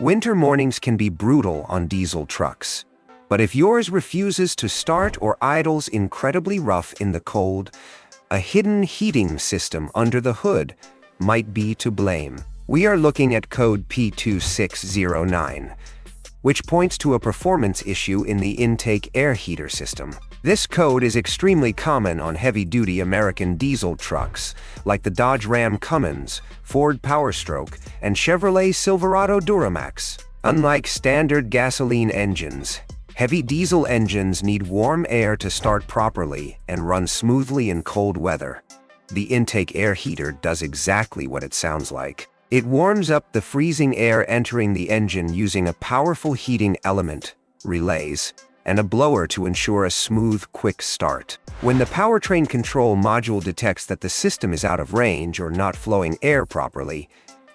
Winter mornings can be brutal on diesel trucks. But if yours refuses to start or idles incredibly rough in the cold, a hidden heating system under the hood might be to blame. We are looking at code P2609, which points to a performance issue in the intake air heater system. This code is extremely common on heavy-duty American diesel trucks, like the Dodge Ram Cummins, Ford Powerstroke, and Chevrolet Silverado Duramax. Unlike standard gasoline engines, heavy diesel engines need warm air to start properly and run smoothly in cold weather. The intake air heater does exactly what it sounds like. It warms up the freezing air entering the engine using a powerful heating element, relays, and a blower to ensure a smooth, quick start. When the powertrain control module detects that the system is out of range or not flowing air properly,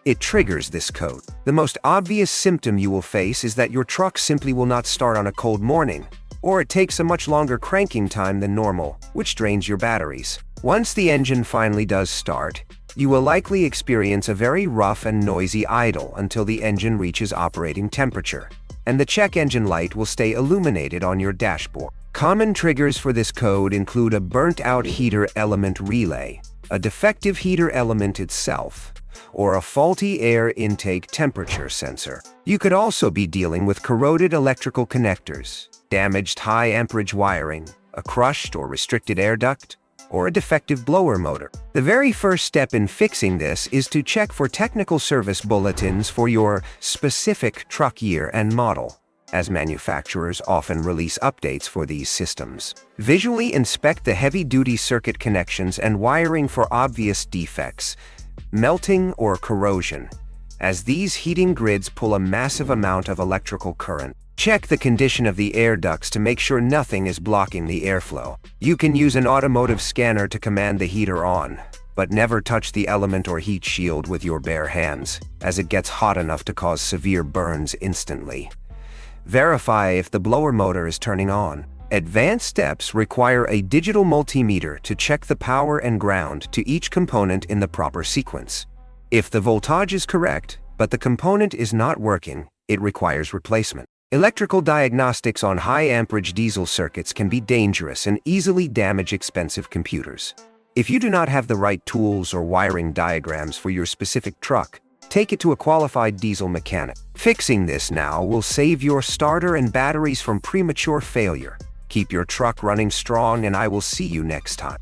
it triggers this code. The most obvious symptom you will face is that your truck simply will not start on a cold morning, or it takes a much longer cranking time than normal, which drains your batteries. Once the engine finally does start, you will likely experience a very rough and noisy idle until the engine reaches operating temperature, and the check engine light will stay illuminated on your dashboard. Common triggers for this code include a burnt-out heater element relay, a defective heater element itself, or a faulty air intake temperature sensor. You could also be dealing with corroded electrical connectors, damaged high amperage wiring, a crushed or restricted air duct, or a defective blower motor. The very first step in fixing this is to check for technical service bulletins for your specific truck year and model, as manufacturers often release updates for these systems. Visually inspect the heavy-duty circuit connections and wiring for obvious defects, melting or corrosion, as these heating grids pull a massive amount of electrical current. Check the condition of the air ducts to make sure nothing is blocking the airflow. You can use an automotive scanner to command the heater on, but never touch the element or heat shield with your bare hands, as it gets hot enough to cause severe burns instantly. Verify if the blower motor is turning on. Advanced steps require a digital multimeter to check the power and ground to each component in the proper sequence. If the voltage is correct, but the component is not working, it requires replacement. Electrical diagnostics on high-amperage diesel circuits can be dangerous and easily damage expensive computers. If you do not have the right tools or wiring diagrams for your specific truck, take it to a qualified diesel mechanic. Fixing this now will save your starter and batteries from premature failure. Keep your truck running strong, and I will see you next time.